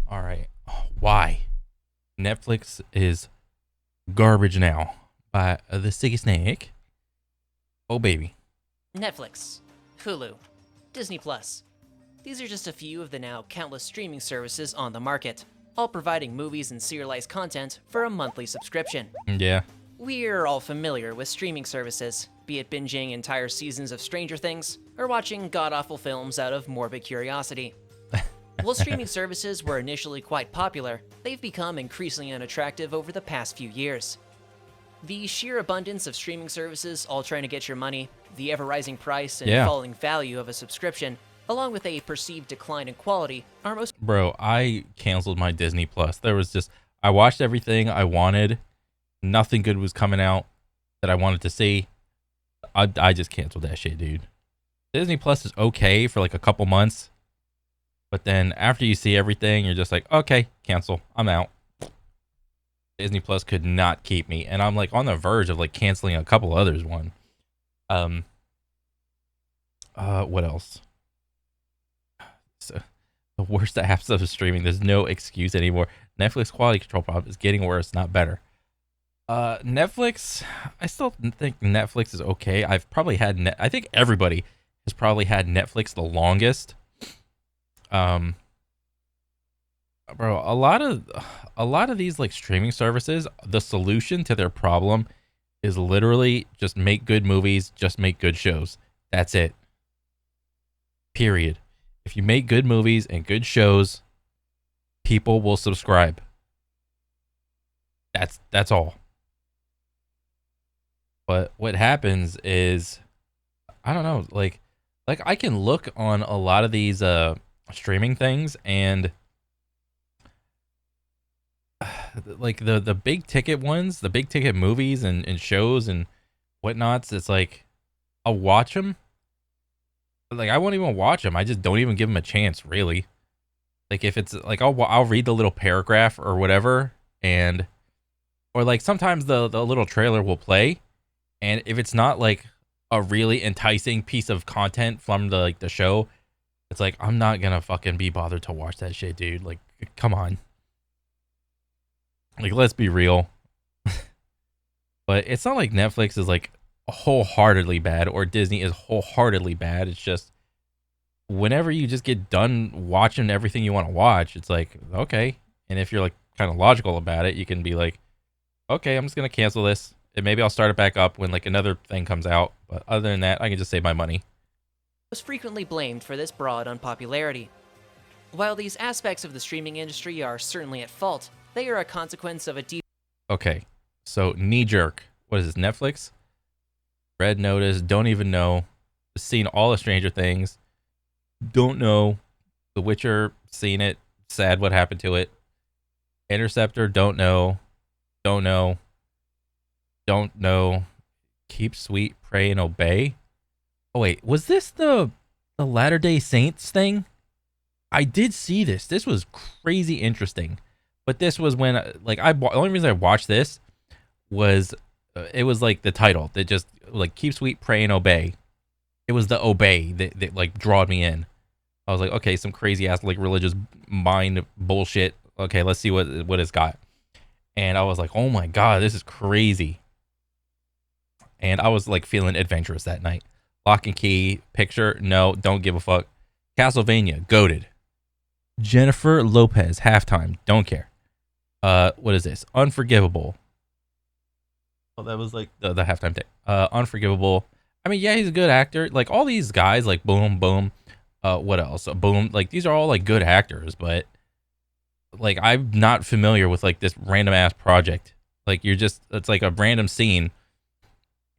All right. Why? Netflix is garbage now by the Sticky Snake. Oh, baby. Netflix, Hulu, Disney Plus. These are just a few of the now countless streaming services on the market, all providing movies and serialized content for a monthly subscription. Yeah. We're all familiar with streaming services, be it binging entire seasons of Stranger Things or watching god awful films out of morbid curiosity. While streaming services were initially quite popular, they've become increasingly unattractive over the past few years. The sheer abundance of streaming services all trying to get your money, the ever-rising price and Yeah. falling value of a subscription, along with a perceived decline in quality, are most Bro, I canceled my Disney Plus. I watched everything I wanted. Nothing good was coming out that I wanted to see. I just canceled that shit, dude. Disney Plus is okay for like a couple months. But then after you see everything, you're just like, okay, cancel. I'm out. Disney Plus could not keep me. And I'm like on the verge of like canceling a couple others one. What else? So, the worst apps of streaming. There's no excuse anymore. Netflix quality control problem is getting worse, not better. Netflix, I still think Netflix is okay. I've probably had I think everybody has probably had Netflix the longest. Um, Bro, a lot of these like streaming services, the solution to their problem is literally just make good movies, just make good shows. That's it. Period. If you make good movies and good shows, people will subscribe. That's all. But what happens is I don't know, like I can look on a lot of these streaming things and like the big ticket ones, the big ticket movies and shows and whatnots, it's like I'll watch them. Like I won't even watch them. I just don't even give them a chance, really. Like if it's like I'll read the little paragraph or whatever, and or like sometimes the little trailer will play, and if it's not like a really enticing piece of content from the show, it's like I'm not gonna fucking be bothered to watch that shit, dude. Like come on. Like let's be real. But it's not like Netflix is like wholeheartedly bad or Disney is wholeheartedly bad. It's just whenever you just get done watching everything you want to watch, it's like, okay. And if you're like kind of logical about it, you can be like, okay, I'm just going to cancel this. And maybe I'll start it back up when like another thing comes out. But other than that, I can just save my money. frequently blamed for this broad unpopularity. While these aspects of the streaming industry are certainly at fault, they are a consequence of a deep Okay. So knee jerk. What is this? Netflix? Red Notice. Don't even know. Seen all the Stranger Things. Don't know. The Witcher. Seen it. Sad what happened to it. Interceptor. Don't know. Don't know. Don't know. Keep sweet. Pray and obey. Oh wait, was this the Latter Day Saints thing? I did see this. This was crazy interesting. But this was when like the only reason I watched this was it was like the title that just like keep sweet, pray and obey. It was the obey that like drawed me in. I was like, okay, some crazy ass like religious mind bullshit. Okay, let's see what it's got. And I was like, oh my god, this is crazy. And I was like feeling adventurous that night. Lock and Key, picture, no, don't give a fuck. Castlevania, goated. Jennifer Lopez, halftime, don't care. What is this? Unforgivable. Oh, that was like the halftime thing. Unforgivable. I mean, yeah, he's a good actor. Like all these guys, like boom, boom. What else? Boom. Like these are all like good actors, but like I'm not familiar with like this random ass project. Like it's like a random scene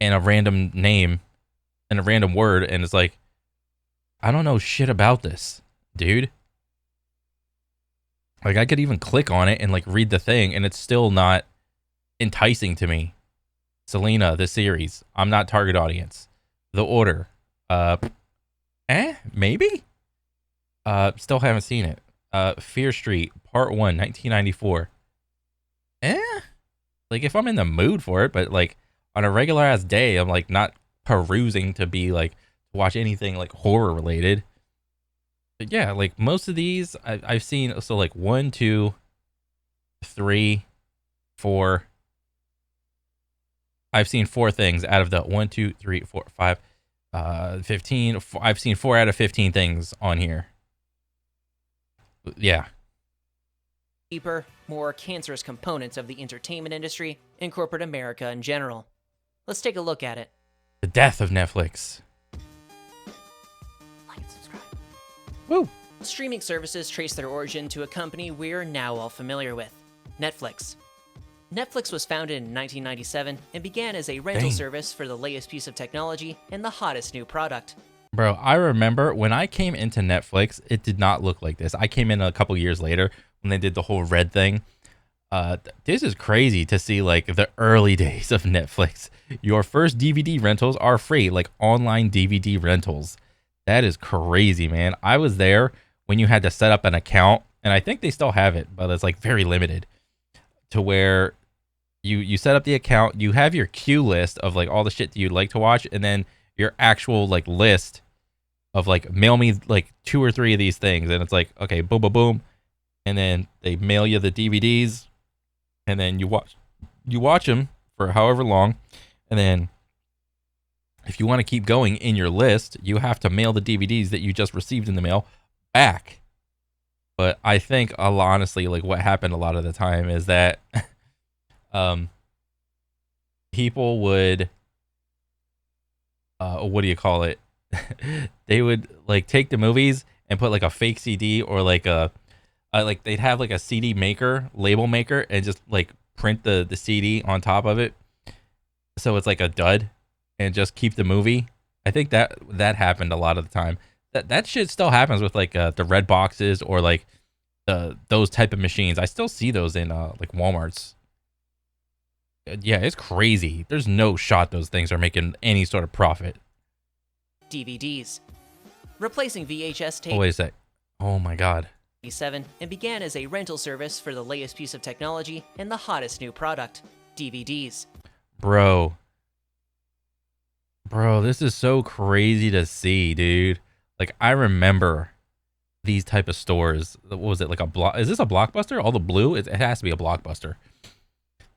and a random name and a random word, and it's like I don't know shit about this, dude. Like I could even click on it and like read the thing, and it's still not enticing to me. Selena, the series, I'm not target audience. The Order, maybe. Still haven't seen it. Fear Street, Part 1, 1994. Like if I'm in the mood for it, but like on a regular ass day, I'm like not perusing to be like to watch anything like horror related. But yeah, like most of these I've seen. So like one, two, three, four. I've seen four things out of the one, two, three, four, five, 15. I've seen 4 out of 15 things on here. Yeah. Deeper, more cancerous components of the entertainment industry and corporate America in general. Let's take a look at it. The death of Netflix. Like and subscribe. Woo. Streaming services trace their origin to a company we're now all familiar with, Netflix. Netflix was founded in 1997 and began as a rental service for the latest piece of technology and the hottest new product. Bro, I remember when I came into Netflix, it did not look like this. I came in a couple years later when they did the whole red thing. This is crazy to see like the early days of Netflix. Your first DVD rentals are free, like online DVD rentals. That is crazy, man. I was there when you had to set up an account, and I think they still have it, but it's like very limited to where you set up the account, you have your queue list of like all the shit that you'd like to watch, and then your actual like list of like mail me like 2 or 3 of these things, and it's like okay, boom, boom, boom, and then they mail you the DVDs, and then you watch them for however long, and then if you want to keep going in your list, you have to mail the DVDs that you just received in the mail back. But I think honestly, like what happened a lot of the time is that people would what do you call it? They would like take the movies and put like a fake CD or like a like they'd have like a CD maker, label maker, and just like print the CD on top of it, so it's like a dud, and just keep the movie. I think that happened a lot of the time. That shit still happens with like the red boxes or like those type of machines. I still see those in like Walmart's. Yeah, it's crazy. There's no shot those things are making any sort of profit. DVDs. Replacing VHS tape. Oh, wait a sec. Oh my god. And began as a rental service for the latest piece of technology and the hottest new product, DVDs. Bro, this is so crazy to see, dude. Like I remember these type of stores. What was it, like a block? Is this a Blockbuster? All the blue? It has to be a Blockbuster.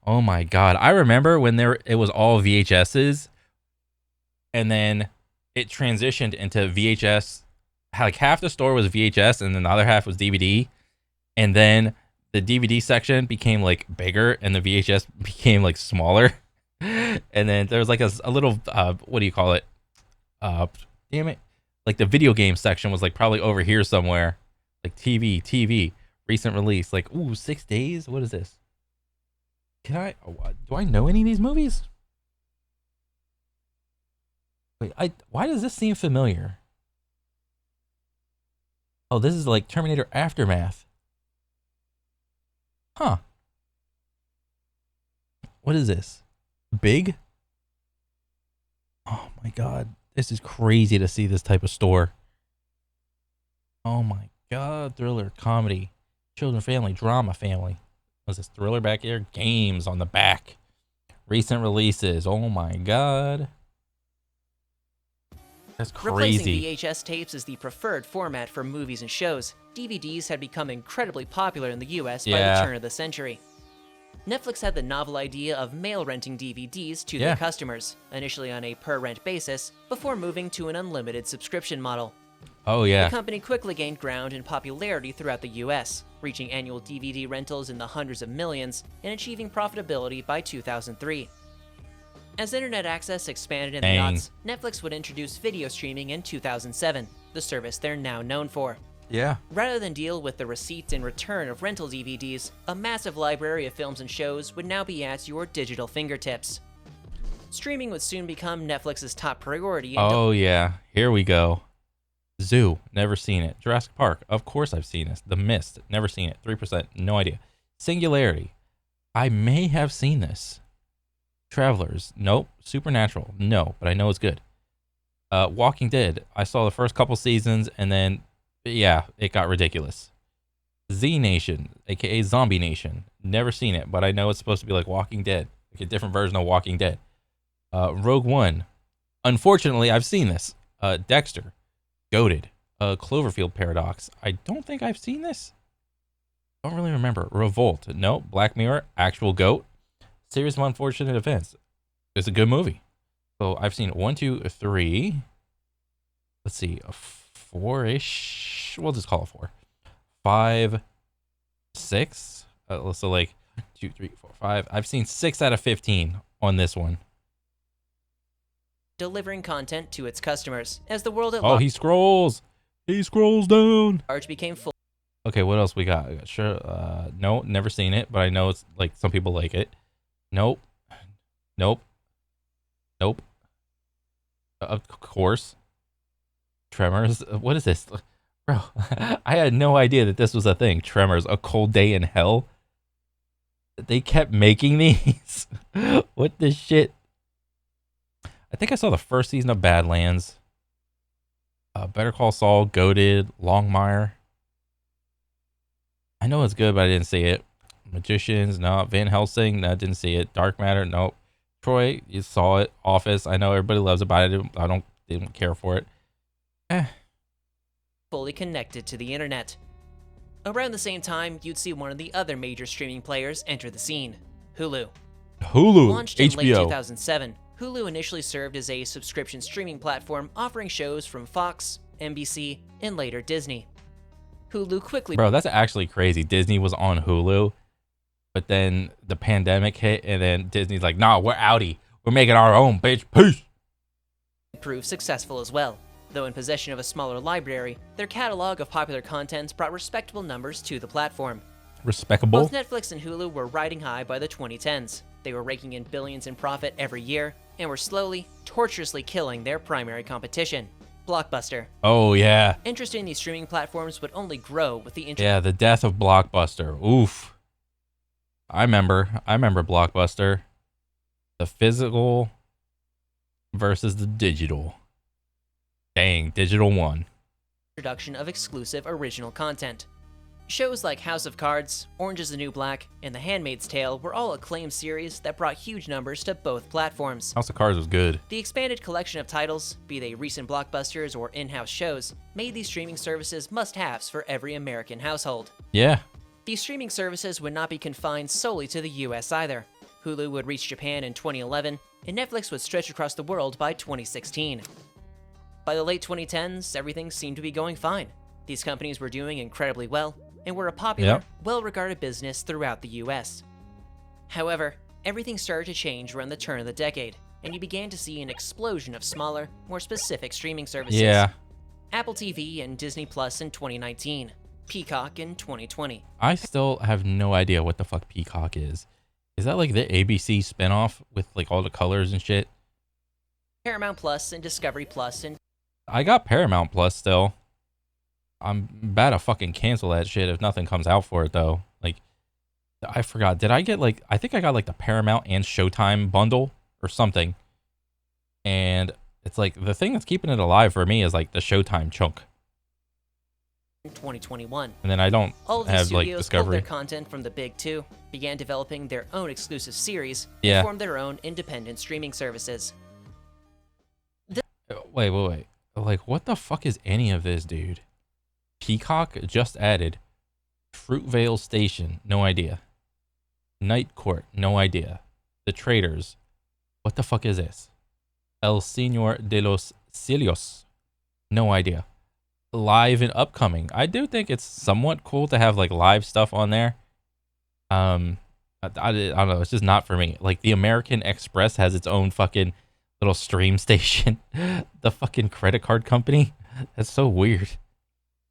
Oh my god. I remember when it was all VHSs, and then it transitioned into VHS. Like half the store was VHS and then the other half was DVD. And then the DVD section became like bigger and the VHS became like smaller. And then there was like a little what do you call it? Damn it. Like the video game section was like probably over here somewhere. Like TV, recent release. Like, ooh, 6 days? What is this? Do I know any of these movies? Wait, why does this seem familiar? Oh, this is like Terminator Aftermath. Huh. What is this? Big? Oh my god. This is crazy to see this type of store. Oh my god. Thriller, comedy, children, family, drama, family. What's this? Thriller back here? Games on the back. Recent releases. Oh my god. That's crazy. Replacing VHS tapes as the preferred format for movies and shows, DVDs had become incredibly popular in the US by the turn of the century. Netflix had the novel idea of mail renting DVDs to their customers, initially on a per-rent basis, before moving to an unlimited subscription model. Oh yeah. The company quickly gained ground in popularity throughout the US, reaching annual DVD rentals in the hundreds of millions and achieving profitability by 2003. As internet access expanded in the aughts, Netflix would introduce video streaming in 2007, the service they're now known for. Yeah. Rather than deal with the receipt and return of rental DVDs, a massive library of films and shows would now be at your digital fingertips. Streaming would soon become Netflix's top priority. Oh yeah, here we go. Zoo, never seen it. Jurassic Park, of course I've seen this. The Mist, never seen it. 3%, no idea. Singularity, I may have seen this. Travelers, nope. Supernatural, no, but I know it's good. Walking Dead, I saw the first couple seasons and then, yeah, it got ridiculous. Z Nation, aka Zombie Nation, never seen it, but I know it's supposed to be like Walking Dead, like a different version of Walking Dead. Rogue One, unfortunately, I've seen this. Dexter, goated. Cloverfield Paradox. I don't think I've seen this. Don't really remember. Revolt. No. Black Mirror. Actual Goat. Series of Unfortunate Events. It's a good movie. So I've seen 1, 2, 3. Let's see. A 4-ish. We'll just call it 4. 5, 6. So like 2, 3, 4, 5. I've seen 6 out of 15 on this one. delivering content to its customers as the world at Oh, he scrolls. He scrolls down. large became full. Okay, what else we got? Sure. No, never seen it, but I know it's like some people like it. Nope. Nope. Nope. Of course. Tremors. What is this? Bro, I had no idea that this was a thing. Tremors, A Cold Day in Hell. They kept making these. What the shit? I think I saw the first season of Badlands. Better Call Saul, Goated, Longmire. I know it's good, but I didn't see it. Magicians, no. Van Helsing, no, didn't see it. Dark Matter, nope. Troy, you saw it. Office, I know everybody loves it, but I didn't care for it. Fully connected to the internet. Around the same time, you'd see one of the other major streaming players enter the scene, Hulu. Launched in late HBO. 2007, Hulu initially served as a subscription streaming platform offering shows from Fox, NBC, and later Disney. Hulu quickly Bro, that's actually crazy. Disney was on Hulu, but then the pandemic hit, and then Disney's like, nah, we're outie. We're making our own, bitch. Peace. proved successful as well. Though in possession of a smaller library, their catalog of popular content brought respectable numbers to the platform. Respectable. Both Netflix and Hulu were riding high by the 2010s. They were raking in billions in profit every year, and were slowly, tortuously killing their primary competition, Blockbuster. Oh, yeah. Interest in these streaming platforms would only grow with the Yeah, the death of Blockbuster. Oof. I remember Blockbuster. The physical versus the digital. Dang, digital won. introduction of exclusive original content. Shows like House of Cards, Orange is the New Black, and The Handmaid's Tale were all acclaimed series that brought huge numbers to both platforms. House of Cards was good. The expanded collection of titles, be they recent blockbusters or in-house shows, made these streaming services must-haves for every American household. Yeah. These streaming services would not be confined solely to the US either. Hulu would reach Japan in 2011, and Netflix would stretch across the world by 2016. By the late 2010s, everything seemed to be going fine. These companies were doing incredibly well, and were a popular, well-regarded business throughout the US. However, everything started to change around the turn of the decade, and you began to see an explosion of smaller, more specific streaming services. Yeah. Apple TV and Disney Plus in 2019, Peacock in 2020. I still have no idea what the fuck Peacock is. Is that like the ABC spinoff with like all the colors and shit? Paramount Plus and Discovery Plus and I got Paramount Plus still. I'm about to fucking cancel that shit if nothing comes out for it though. Like, I forgot. Did I get like, I think I got like the Paramount and Showtime bundle or something. And it's like the thing that's keeping it alive for me is like the Showtime chunk. 2021. And then I don't All of these have like studios pulled their Discovery. content from the big two, began developing their own exclusive series, Yeah. and formed their own independent streaming services. Wait. Like, what the fuck is any of this, dude? Peacock just added Fruitvale Station, no idea. Night Court, no idea. The Traders, what the fuck is this? El Señor de los Cielos, no idea. Live and upcoming. I do think it's somewhat cool to have like live stuff on there. I don't know. It's just not for me. Like the American Express has its own fucking little stream station. The fucking credit card company. That's so weird.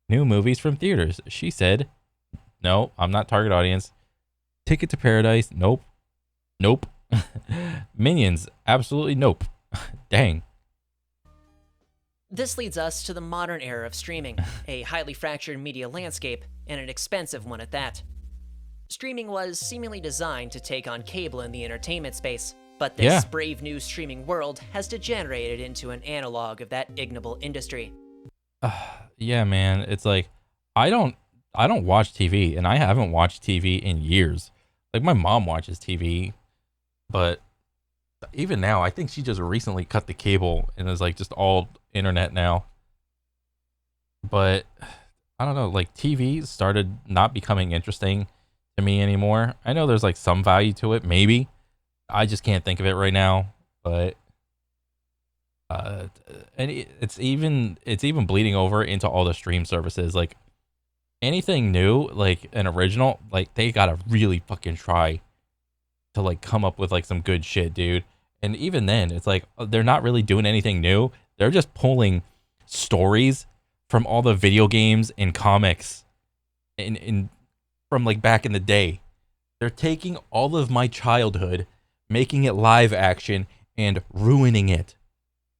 New movies from theaters. She said, no, I'm not target audience. Ticket to Paradise. Nope. Nope. Minions. Absolutely nope. Dang. This leads us to the modern era of streaming, a highly fractured media landscape, and an expensive one at that. Streaming was seemingly designed to take on cable in the entertainment space, but this brave new streaming world has degenerated into an analog of that ignoble industry. Yeah, man. It's like I don't watch TV, and I haven't watched TV in years. Like my mom watches TV, but even now, I think she just recently cut the cable and is like just all internet now. But I don't know, like TV started not becoming interesting to me anymore. I know there's like some value to it, maybe. I just can't think of it right now. But uh, and it's even bleeding over into all the stream services. Like anything new, like an original, like they gotta really fucking try to like come up with like some good shit, dude. And even then, it's like they're not really doing anything new. They're just pulling stories from all the video games and comics in from like back in the day. They're taking all of my childhood, making it live action and ruining it.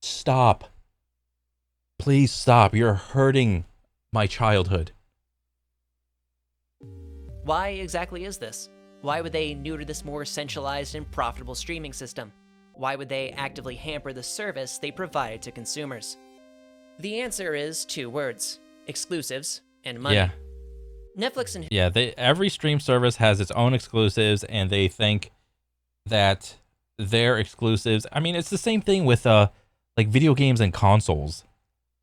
Stop. Please stop. You're hurting my childhood. Why exactly is this? Why would they neuter this more centralized and profitable streaming system? Why would they actively hamper the service they provided to consumers? The answer is two words: exclusives and money. Yeah. Netflix and Yeah, every stream service has its own exclusives and they think that their exclusives, I mean, it's the same thing with like video games and consoles.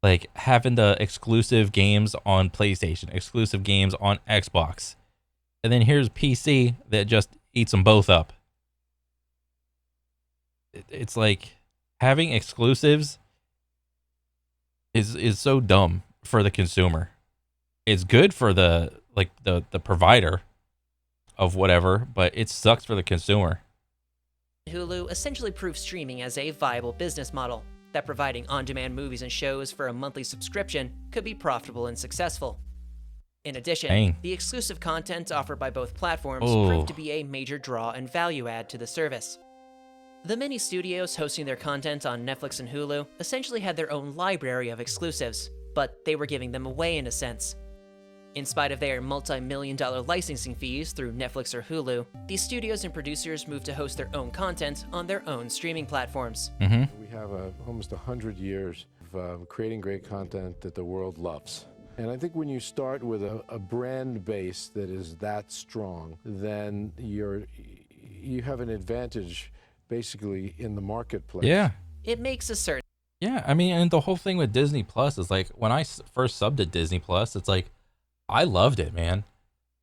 Like having the exclusive games on PlayStation, exclusive games on Xbox. And then here's PC that just eats them both up. It's like having exclusives is so dumb for the consumer. It's good for the provider of whatever, but it sucks for the consumer. Hulu essentially proved streaming as a viable business model, that providing on-demand movies and shows for a monthly subscription could be profitable and successful. In addition, Dang. the exclusive content offered by both platforms Oh. proved to be a major draw and value add to the service. The many studios hosting their content on Netflix and Hulu essentially had their own library of exclusives, but they were giving them away in a sense. In spite of their multi-million-dollar licensing fees through Netflix or Hulu, these studios and producers moved to host their own content on their own streaming platforms. Mm-hmm. We have almost 100 years of creating great content that the world loves. And I think when you start with a brand base that is that strong, then you have an advantage basically in the marketplace. Yeah. It makes a certain Yeah, I mean, and the whole thing with Disney Plus is like when I first subbed to Disney Plus, it's like I loved it, man.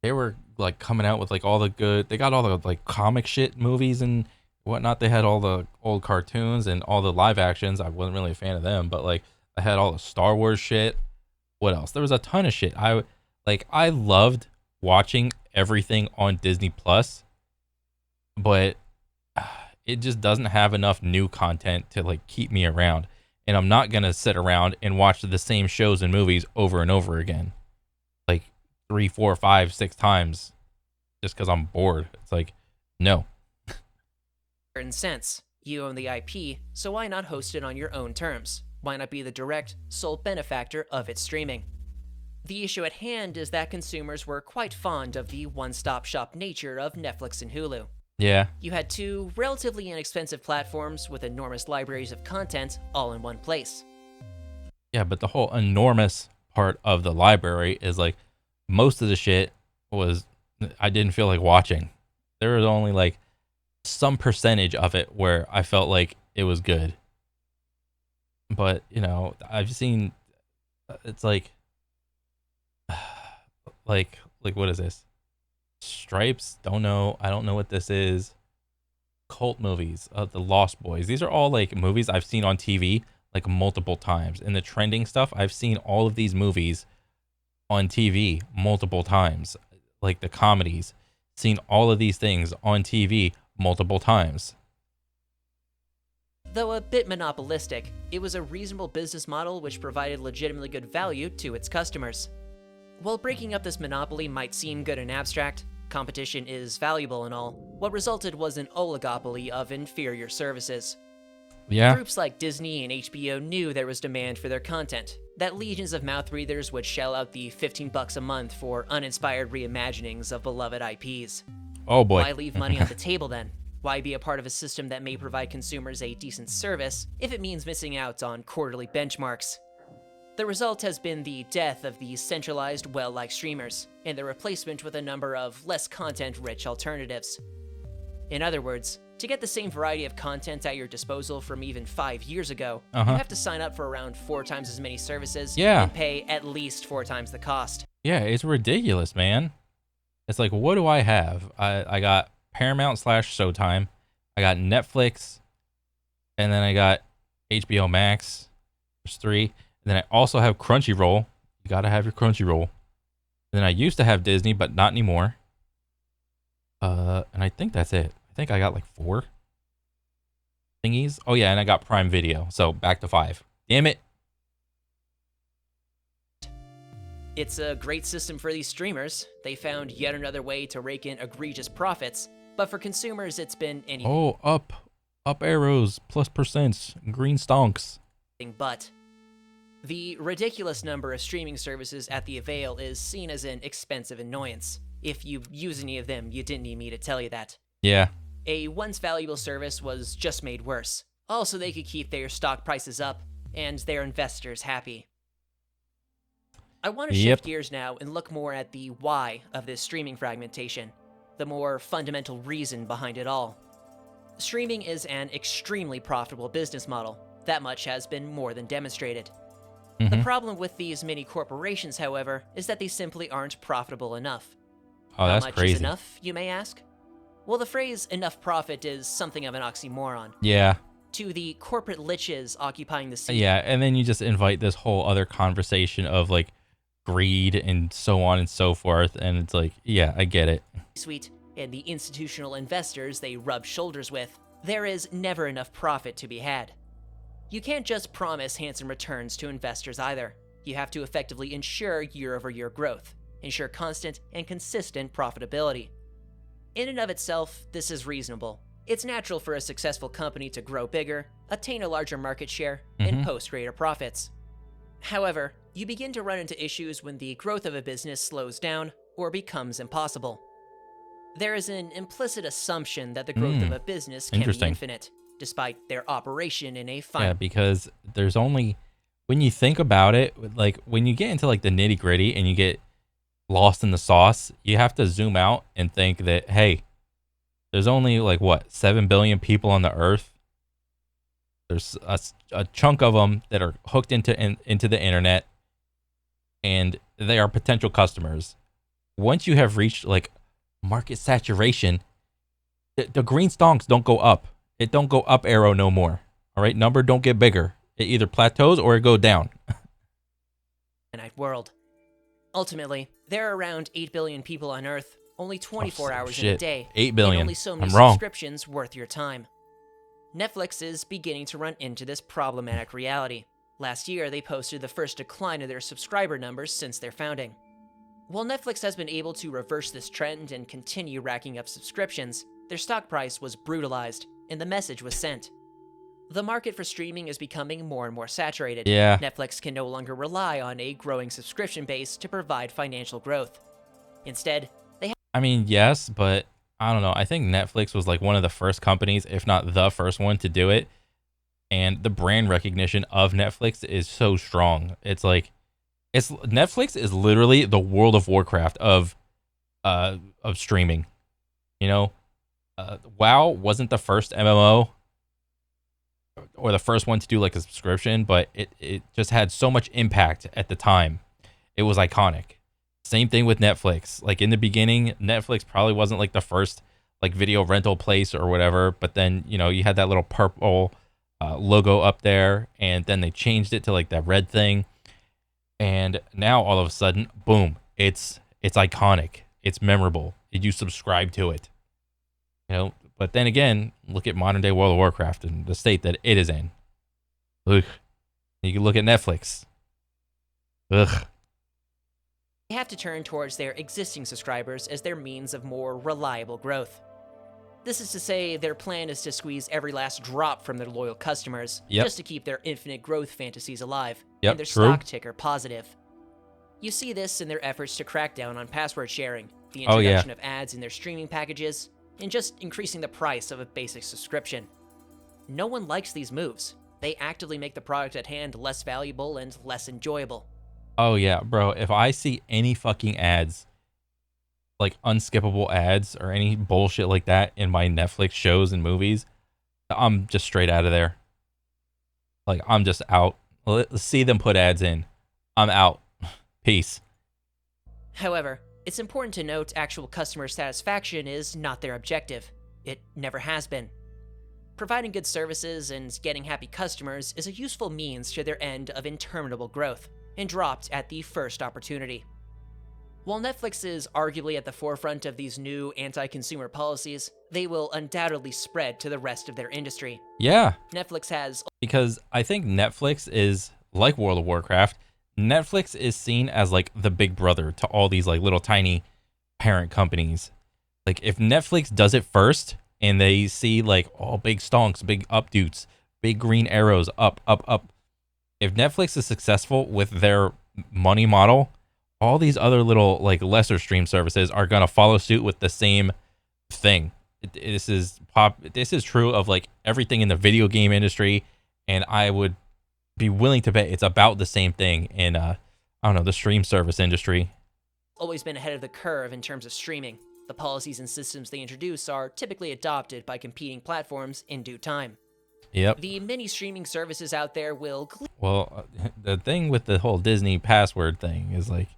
They were like coming out with like all the good. They got all the like comic shit movies and whatnot. They had all the old cartoons and all the live actions. I wasn't really a fan of them, but like I had all the Star Wars shit. What else? There was a ton of shit. I loved watching everything on Disney Plus, but it just doesn't have enough new content to like keep me around. And I'm not gonna sit around and watch the same shows and movies over and over again, like 3, 4, 5, 6 times, just because I'm bored. It's like, no. sense. You own the IP, so why not host it on your own terms? Why not be the direct, sole benefactor of its streaming? The issue at hand is that consumers were quite fond of the one-stop shop nature of Netflix and Hulu. Yeah. You had two relatively inexpensive platforms with enormous libraries of content all in one place. Yeah, but the whole enormous part of the library is like most of the shit was I didn't feel like watching. There was only like some percentage of it where I felt like it was good. But, you know, I've seen it's like like what is this? Stripes? Don't know. I don't know what this is. Cult movies, The Lost Boys. These are all like movies I've seen on TV like multiple times. In the trending stuff, I've seen all of these movies on TV multiple times. Like the comedies, seen all of these things on TV multiple times. Though a bit monopolistic, it was a reasonable business model which provided legitimately good value to its customers. While breaking up this monopoly might seem good and abstract, competition is valuable and all, what resulted was an oligopoly of inferior services. Yeah. Groups like Disney and HBO knew there was demand for their content, that legions of mouth breathers would shell out the $15 a month for uninspired reimaginings of beloved IPs. Oh boy. Why leave money on the table then? Why be a part of a system that may provide consumers a decent service if it means missing out on quarterly benchmarks? The result has been the death of these centralized, well-liked streamers, and the replacement with a number of less content-rich alternatives. In other words, To get the same variety of content at your disposal from even 5 years ago, you Uh-huh. have to sign up for around 4 times as many services Yeah. and pay at least 4 times the cost. Yeah, it's ridiculous, man. It's like, what do I have? I got Paramount / Showtime. I got Netflix. And then I got HBO Max. There's 3. And then I also have Crunchyroll. You got to have your Crunchyroll. And then I used to have Disney, but not anymore. And I think that's it. I think I got like 4 thingies. Oh, yeah, and I got Prime Video. So back to 5. Damn it. It's a great system for these streamers. They found yet another way to rake in egregious profits, but for consumers, it's been anything Oh, up arrows, plus percents, green stonks. but. The ridiculous number of streaming services at the Avail is seen as an expensive annoyance. If you use any of them, you didn't need me to tell you that. Yeah. A once valuable service was just made worse. Also, they could keep their stock prices up and their investors happy. I want to shift gears now and look more at the why of this streaming fragmentation, the more fundamental reason behind it all. Streaming is an extremely profitable business model. That much has been more than demonstrated. The problem with these many corporations, however, is that they simply aren't profitable enough. Oh, that's How much crazy. is enough, you may ask? Well, the phrase enough profit is something of an oxymoron. Yeah. To the corporate liches occupying the scene. Yeah, and then you just invite this whole other conversation of like greed and so on and so forth, and it's like, yeah, I get it. Suite and the institutional investors they rub shoulders with, there is never enough profit to be had. You can't just promise handsome returns to investors either. You have to effectively ensure year-over-year growth, ensure constant and consistent profitability. In and of itself, this is reasonable. It's natural for a successful company to grow bigger, attain a larger market share, and post greater profits. However, you begin to run into issues when the growth of a business slows down or becomes impossible. There is an implicit assumption that the growth of a business can be infinite, despite their operation in a finite. Yeah, because there's only, when you think about it, like when you get into like the nitty gritty and you get lost in the sauce, you have to zoom out and think that, hey, there's only like what, 7 billion people on the earth. There's a chunk of them that are hooked into the internet, and they are potential customers. Once you have reached like market saturation, the green stonks don't go up. It don't go up arrow no more. All right, number don't get bigger. It either plateaus or it go down. Finite world. Ultimately, there are around 8 billion people on Earth, only 24 hours in a day. 8 billion. And only so many I'm wrong. subscriptions worth your time. Netflix is beginning to run into this problematic reality. Last year, they posted the first decline of their subscriber numbers since their founding. While Netflix has been able to reverse this trend and continue racking up subscriptions, their stock price was brutalized, and the message was sent. The market for streaming is becoming more and more saturated. Yeah. Netflix can no longer rely on a growing subscription base to provide financial growth. Instead, I mean, yes, but I don't know. I think Netflix was like one of the first companies, if not the first one, to do it. And the brand recognition of Netflix is so strong. It's like, Netflix is literally the World of Warcraft of streaming. You know, WoW wasn't the first MMO or the first one to do like a subscription, but it just had so much impact at the time. It was iconic. Same thing with Netflix. Like in the beginning, Netflix probably wasn't like the first like video rental place or whatever, but then, you know, you had that little purple logo up there, and then they changed it to like that red thing. And now all of a sudden, boom, it's iconic. It's memorable. Did you subscribe to it? You know, but then again, look at modern day World of Warcraft and the state that it is in. Ugh. You can look at Netflix. Ugh. they have to turn towards their existing subscribers as their means of more reliable growth. This is to say, their plan is to squeeze every last drop from their loyal customers, just to keep their infinite growth fantasies alive, and their stock ticker positive. You see this in their efforts to crack down on password sharing, the introduction of ads in their streaming packages, and just increasing the price of a basic subscription. No one likes these moves. They actively make the product at hand less valuable and less enjoyable. Oh yeah, bro, if I see any fucking ads like unskippable ads or any bullshit like that in my Netflix shows and movies, I'm just straight out of there. Like, I'm just out. Let's see them put ads in. I'm out. Peace. However, it's important to note actual customer satisfaction is not their objective. It never has been. Providing good services and getting happy customers is a useful means to their end of interminable growth, and dropped at the first opportunity. While Netflix is arguably at the forefront of these new anti-consumer policies, they will undoubtedly spread to the rest of their industry. Yeah. Netflix has... Because I think Netflix is like World of Warcraft. Netflix is seen as like the big brother to all these like little tiny parent companies. Like if Netflix does it first and they see like all big stonks, big updoots, big green arrows up, up, up. If Netflix is successful with their money model, all these other little like lesser stream services are gonna follow suit with the same thing. This is true of like everything in the video game industry, and I would be willing to bet it's about the same thing in I don't know, the stream service industry. Always been ahead of the curve in terms of streaming. The policies and systems they introduce are typically adopted by competing platforms in due time. Yep. The many streaming services out there will... Well, the thing with the whole Disney password thing is like,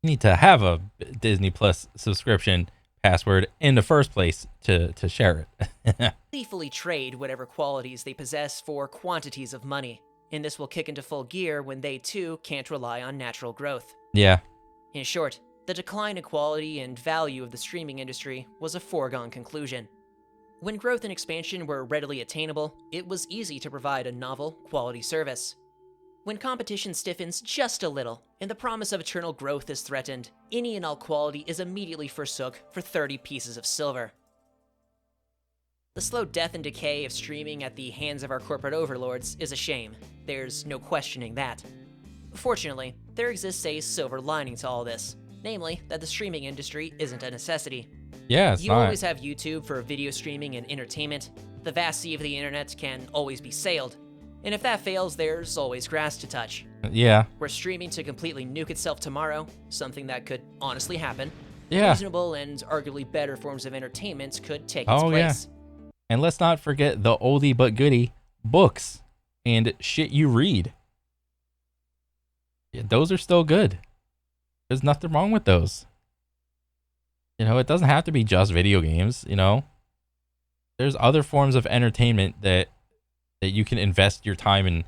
you need to have a Disney Plus subscription password in the first place to share it. gleefully trade whatever qualities they possess for quantities of money, and this will kick into full gear when they too can't rely on natural growth. Yeah. In short, the decline in quality and value of the streaming industry was a foregone conclusion. When growth and expansion were readily attainable, it was easy to provide a novel, quality service. When competition stiffens just a little, and the promise of eternal growth is threatened, any and all quality is immediately forsook for 30 pieces of silver. The slow death and decay of streaming at the hands of our corporate overlords is a shame. There's no questioning that. Fortunately, there exists a silver lining to all this, namely that the streaming industry isn't a necessity. Yeah, it's You not. always have YouTube for video streaming and entertainment. The vast sea of the internet can always be sailed. And if that fails, there's always grass to touch. Yeah. Were streaming to completely nuke itself tomorrow, something that could honestly happen, Yeah. reasonable and arguably better forms of entertainment could take its place. And let's not forget the oldie but goodie books and shit you read. Yeah, those are still good. There's nothing wrong with those. You know, it doesn't have to be just video games, you know. There's other forms of entertainment that you can invest your time and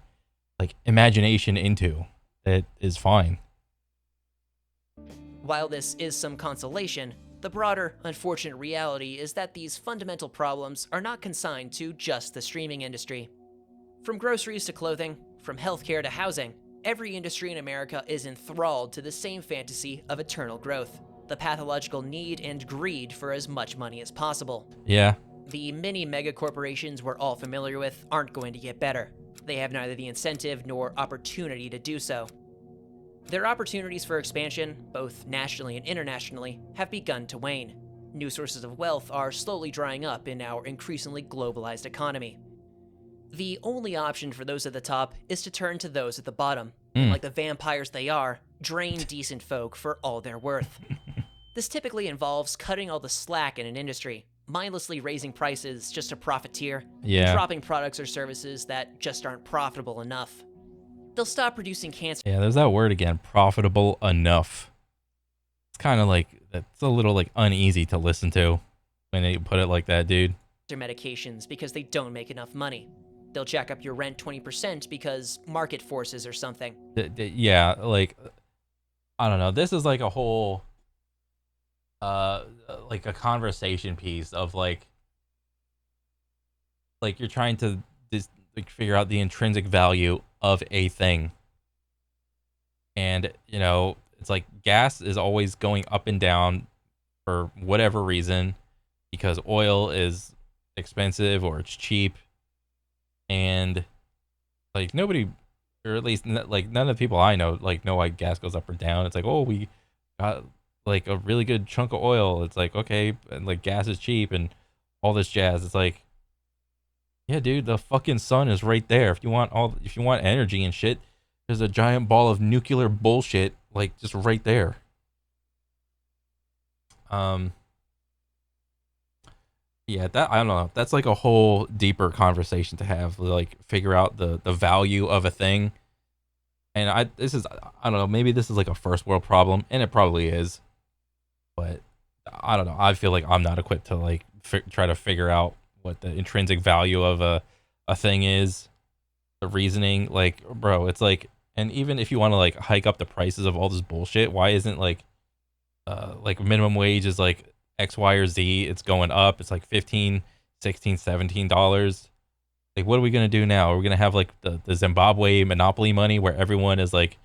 like imagination into that is fine. While this is some consolation, the broader, unfortunate reality is that these fundamental problems are not consigned to just the streaming industry. From groceries to clothing, from healthcare to housing, every industry in America is enthralled to the same fantasy of eternal growth, the pathological need and greed for as much money as possible. Yeah. The many mega corporations we're all familiar with aren't going to get better. They have neither the incentive nor opportunity to do so. Their opportunities for expansion, both nationally and internationally, have begun to wane. New sources of wealth are slowly drying up in our increasingly globalized economy. The only option for those at the top is to turn to those at the bottom, and like the vampires they are, drain decent folk for all they're worth. This typically involves cutting all the slack in an industry, mindlessly raising prices just to profiteer, and dropping products or services that just aren't profitable enough. They'll stop producing cancer. Yeah, there's that word again, profitable enough. It's kind of like, it's a little like uneasy to listen to when they put it like that, dude. Medications because they don't make enough money. They'll jack up your rent 20% because market forces or something. Yeah, like, I don't know. This is like a whole, like a conversation piece of like you're trying to just like figure out the intrinsic value of a thing. And, you know, it's like gas is always going up and down for whatever reason because oil is expensive or it's cheap. And like nobody, or at least like none of the people I know like know why gas goes up or down. It's like, oh, we got like a really good chunk of oil. It's like, okay, and like gas is cheap and all this jazz. It's like, yeah, dude, the fucking sun is right there. If you want energy and shit, there's a giant ball of nuclear bullshit like just right there. Um, yeah, that I don't know. That's like a whole deeper conversation to have. Like figure out the value of a thing. And I don't know. Maybe this is like a first world problem, and it probably is. But I don't know. I feel like I'm not equipped to like try to figure out what the intrinsic value of a thing is. The reasoning, like, bro, it's like, and even if you want to like hike up the prices of all this bullshit, why isn't like minimum wage is like X, Y, or Z? It's going up. It's like 15, 16, $17. Like, what are we gonna do now? Are we gonna have like the Zimbabwe monopoly money where everyone is like,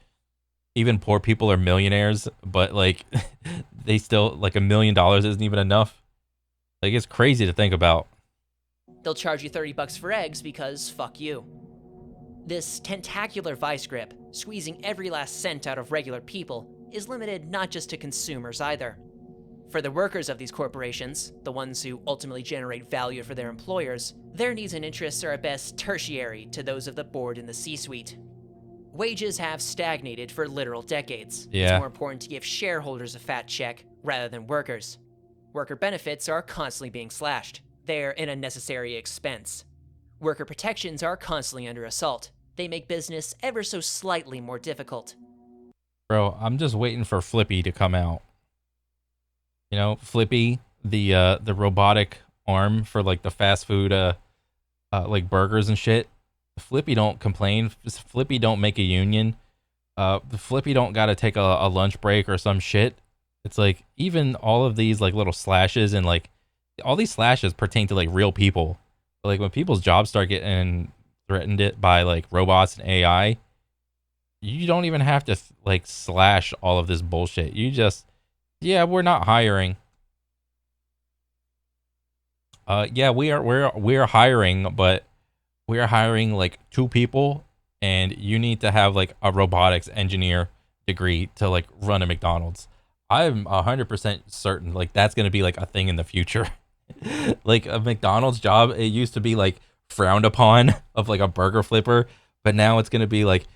even poor people are millionaires, but like they still like $1 million isn't even enough. Like, it's crazy to think about. They'll charge you $30 for eggs because fuck you. This tentacular vice grip, squeezing every last cent out of regular people, is limited not just to consumers either. For the workers of these corporations, the ones who ultimately generate value for their employers, their needs and interests are at best tertiary to those of the board and the C-suite. Wages have stagnated for literal decades. Yeah. It's more important to give shareholders a fat check rather than workers. Worker benefits are constantly being slashed. They're an unnecessary expense. Worker protections are constantly under assault. They make business ever so slightly more difficult. Bro, I'm just waiting for Flippy to come out. You know, Flippy, the robotic arm for like the fast food like burgers and shit. Flippy don't complain. Flippy don't make a union. Flippy don't gotta take a lunch break or some shit. It's like even all of these like little slashes and like all these slashes pertain to like real people. But, like when people's jobs start getting threatened it by like robots and AI, you don't even have to like slash all of this bullshit. You just, yeah, we're not hiring. Yeah, we're hiring, but we're hiring like 2 people, and you need to have like a robotics engineer degree to like run a McDonald's. I'm 100% certain like that's gonna be like a thing in the future. Like a McDonald's job, it used to be like frowned upon of like a burger flipper, but now it's gonna be like,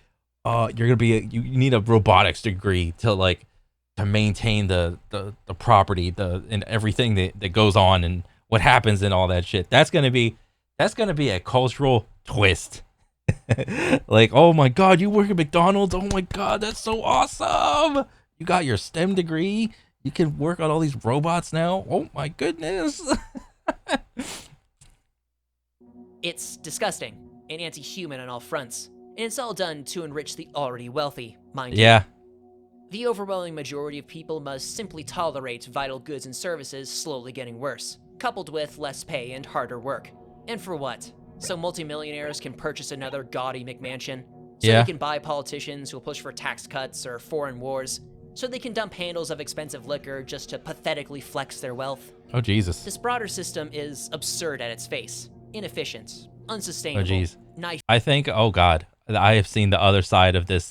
you're gonna be you need a robotics degree to like to maintain the property, and everything that goes on and what happens and all that shit. That's gonna be a cultural twist. Like, oh my god, you work at McDonald's? Oh my god, that's so awesome! You got your STEM degree. You can work on all these robots now. Oh my goodness. It's disgusting and anti-human on all fronts, and it's all done to enrich the already wealthy, mind you. Yeah. The overwhelming majority of people must simply tolerate vital goods and services slowly getting worse, coupled with less pay and harder work. And for what? So multimillionaires can purchase another gaudy McMansion? So Yeah. they can buy politicians who'll push for tax cuts or foreign wars? So they can dump handles of expensive liquor just to pathetically flex their wealth? Oh Jesus. This broader system is absurd at its face, inefficient, Oh unsustainable, jeez. I think, oh god, I have seen the other side of this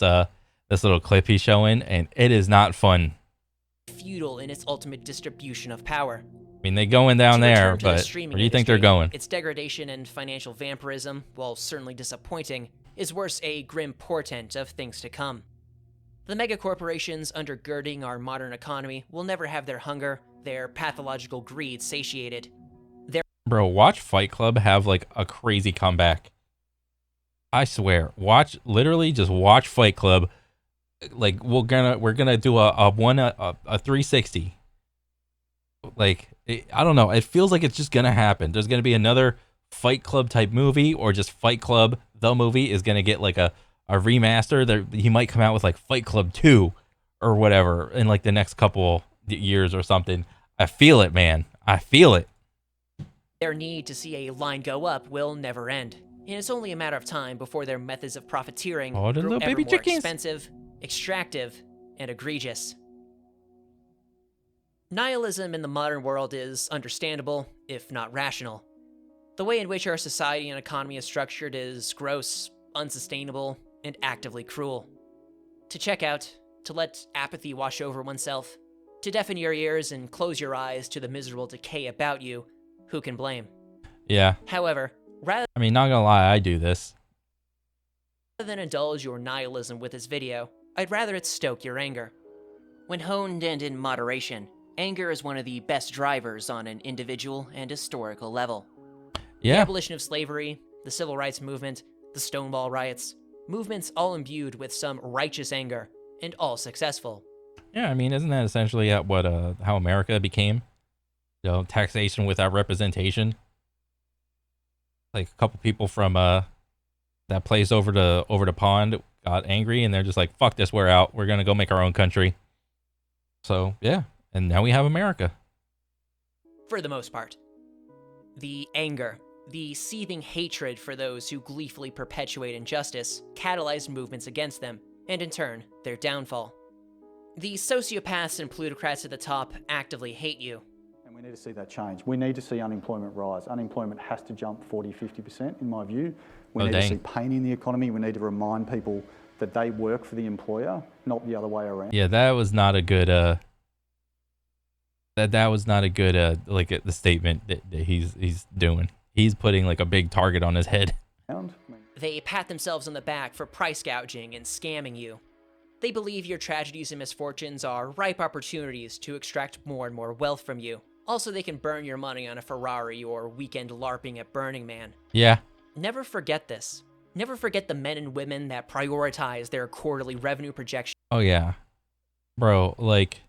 this little clip he's showing, and it is not fun. feudal in its ultimate distribution of power. I mean, they going down To there, return to the but streaming where do you think they're industry, going? Its degradation and financial vampirism, while certainly disappointing, is worse a grim portent of things to come. The megacorporations undergirding our modern economy will never have their hunger, their pathological greed satiated. Bro, watch Fight Club have like a crazy comeback. I swear, literally just watch Fight Club. Like we're gonna do a 360. Like I don't know. It feels like it's just gonna happen. There's gonna be another Fight Club type movie, or just Fight Club the movie is gonna get like a remaster. That he might come out with like Fight Club 2 or whatever in like the next couple years or something. I feel it, man. I feel it. Their need to see a line go up will never end, and it's only a matter of time before their methods of profiteering Oh, the grow little ever baby more chickens. expensive, extractive, and egregious. Nihilism in the modern world is understandable, if not rational. The way in which our society and economy is structured is gross, unsustainable, and actively cruel. To check out, to let apathy wash over oneself, to deafen your ears and close your eyes to the miserable decay about you, who can blame? Yeah. However, rather I mean, not gonna lie, I do this. than indulge your nihilism with this video, I'd rather it stoke your anger. When honed and in moderation, Anger is one of the best drivers on an individual and historical level. The Yeah. abolition of slavery, the civil rights movement, the Stonewall riots, movements all imbued with some righteous anger, and all successful. Yeah, I mean, isn't that essentially what how America became? You know, taxation without representation. Like a couple people from that place over the pond got angry, and they're just like, "Fuck this, we're out. We're gonna go make our own country." So yeah, and now we have America. For the most part. The anger, the seething hatred for those who gleefully perpetuate injustice, catalyzed movements against them, and in turn, their downfall. The sociopaths and plutocrats at the top actively hate you. And we need to see that change. We need to see unemployment rise. Unemployment has to jump 40, 50% in my view. We need to see pain in the economy. We need to remind people that they work for the employer, not the other way around. Yeah, that was not a good that was not a good like the statement that he's doing. He's putting like a big target on his head. They pat themselves on the back for price gouging and scamming you. They believe your tragedies and misfortunes are ripe opportunities to extract more and more wealth from you. Also, they can burn your money on a Ferrari or weekend LARPing at Burning Man. Yeah. Never forget this. Never forget the men and women that prioritize their quarterly revenue projection. Oh yeah. Bro, like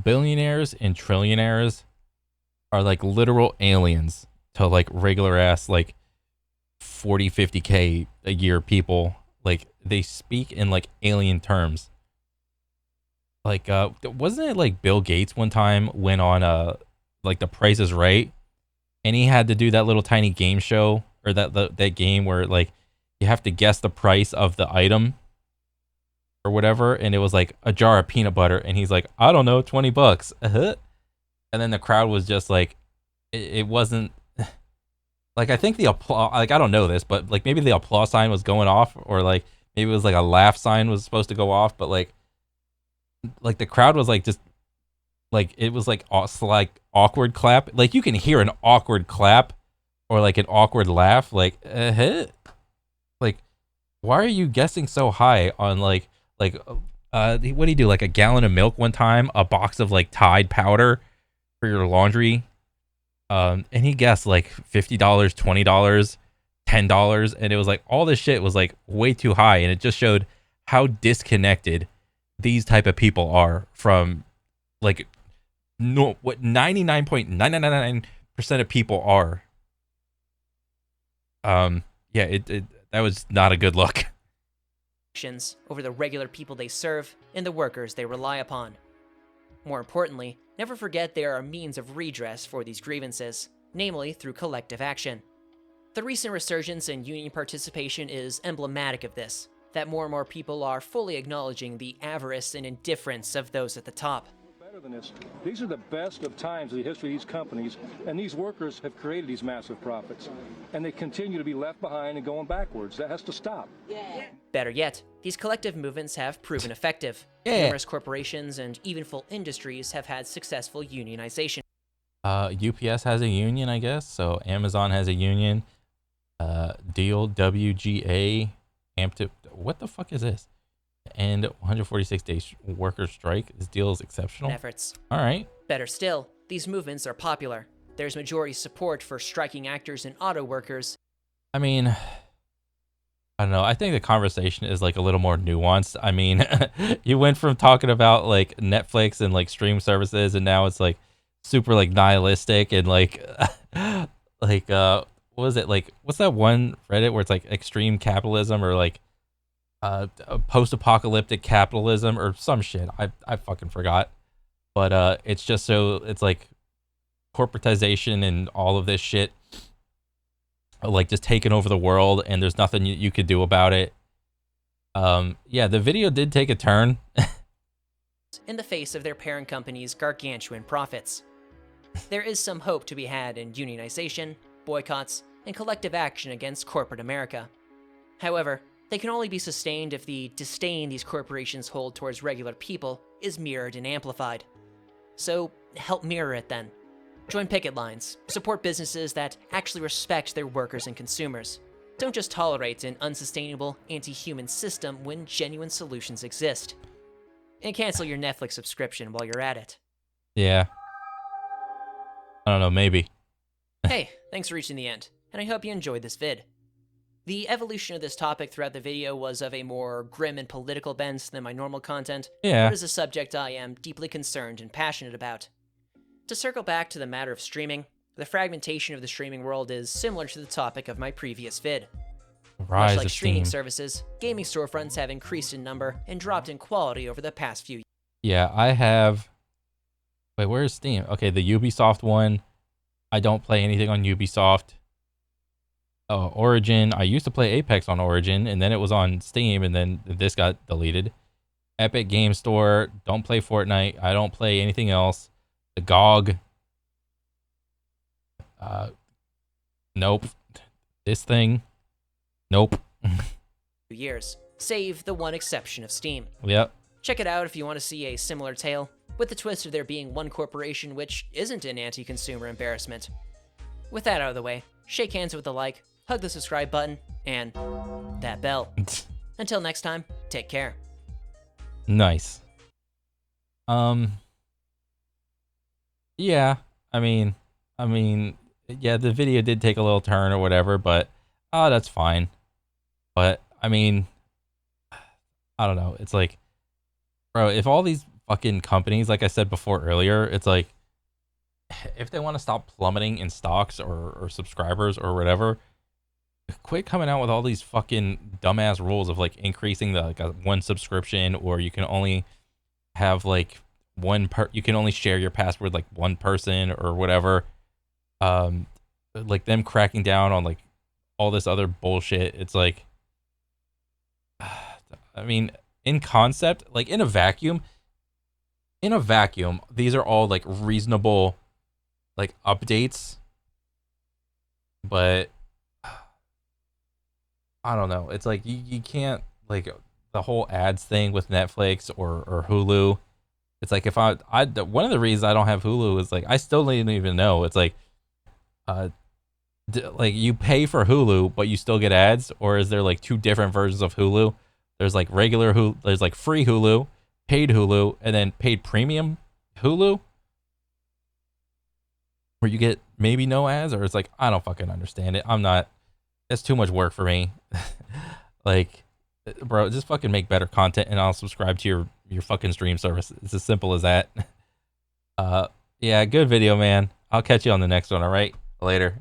billionaires and trillionaires are like literal aliens to like regular ass like 40, 50K a year people. Like they speak in like alien terms. Like wasn't it like Bill Gates one time went on like The Price is Right, and he had to do that little tiny game show, or that game where like you have to guess the price of the item or whatever, and it was like a jar of peanut butter, and he's like, I don't know, $20. And then the crowd was just like, it wasn't like, I think the applause, like I don't know this, but like maybe the applause sign was going off, or like maybe it was like a laugh sign was supposed to go off, but like the crowd was like just like, it was like awkward clap. Like you can hear an awkward clap or like an awkward laugh, like like why are you guessing so high on like what do you do, like a gallon of milk one time, a box of like Tide powder for your laundry, and he guessed like $50, $20, $10, and it was like all this shit was like way too high, and it just showed how disconnected these type of people are from like what 99.999% of people are. Yeah, it that was not a good look. Over the regular people they serve and the workers they rely upon. More importantly, never forget there are means of redress for these grievances, namely through collective action. The recent resurgence in union participation is emblematic of this, that more and more people are fully acknowledging the avarice and indifference of those at the top. Better than this. These are the best of times in the history of these companies, and these workers have created these massive profits, and they continue to be left behind and going backwards. That has to stop. Yeah. Better yet, these collective movements have proven effective. Yeah. Numerous corporations and even full industries have had successful unionization. UPS has a union, I guess. So Amazon has a union. Deal, WGA, what the fuck is this? And 146-day worker strike. This deal is exceptional. Efforts. All right. Better still, these movements are popular. There's majority support for striking actors and auto workers. I mean, I don't know. I think the conversation is like a little more nuanced. I mean, you went from talking about like Netflix and like stream services, and now it's like super like nihilistic and like like what was it, like what's that one Reddit where it's like extreme capitalism or like post-apocalyptic capitalism or some shit. I fucking forgot. But it's just so it's like corporatization and all of this shit like just taking over the world, and there's nothing you could do about it. Yeah, the video did take a turn. In the face of their parent company's gargantuan profits. There is some hope to be had in unionization, boycotts, and collective action against corporate America. However, they can only be sustained if the disdain these corporations hold towards regular people is mirrored and amplified. So, help mirror it then. Join picket lines, support businesses that actually respect their workers and consumers. Don't just tolerate an unsustainable, anti-human system when genuine solutions exist. And cancel your Netflix subscription while you're at it. Yeah. I don't know, maybe. Hey, thanks for reaching the end, and I hope you enjoyed this vid. The evolution of this topic throughout the video was of a more grim and political bent than my normal content, Yeah. but is a subject I am deeply concerned and passionate about. To circle back to the matter of streaming, the fragmentation of the streaming world is similar to the topic of my previous vid. Rise Much like of streaming Steam. services, gaming storefronts have increased in number and dropped in quality over the past few years. Yeah, I have... Wait, where's Steam? Okay, the Ubisoft one. I don't play anything on Ubisoft. Origin. I used to play Apex on Origin, and then it was on Steam, and then this got deleted. Epic Game Store. Don't play Fortnite. I don't play anything else. The GOG. Nope. This thing. Nope. Years, save the one exception of Steam. Yep. Check it out if you want to see a similar tale, with the twist of there being one corporation which isn't an anti-consumer embarrassment. With that out of the way, shake hands with the like, hug the subscribe button, and that bell. Until next time, take care. Nice. Yeah, I mean, yeah, the video did take a little turn or whatever, but that's fine. But I mean, I don't know. It's like, bro, if all these fucking companies, like I said before earlier, it's like, if they want to stop plummeting in stocks or subscribers or whatever, quit coming out with all these fucking dumbass rules of like increasing the one subscription, or you can only have like you can only share your password like one person or whatever. Like them cracking down on like all this other bullshit. It's like, I mean, in concept, like in a vacuum, these are all like reasonable like updates, but I don't know. It's like you can't, like the whole ads thing with Netflix or Hulu. It's like if I one of the reasons I don't have Hulu is like I still don't even know. It's like like you pay for Hulu but you still get ads, or is there like two different versions of Hulu? There's like regular Hulu, there's like free Hulu, paid Hulu, and then paid premium Hulu, where you get maybe no ads, or it's like I don't fucking understand it. It's too much work for me. Like, bro, just fucking make better content and I'll subscribe to your fucking stream service. It's as simple as that. Yeah, good video, man. I'll catch you on the next one, all right? Later.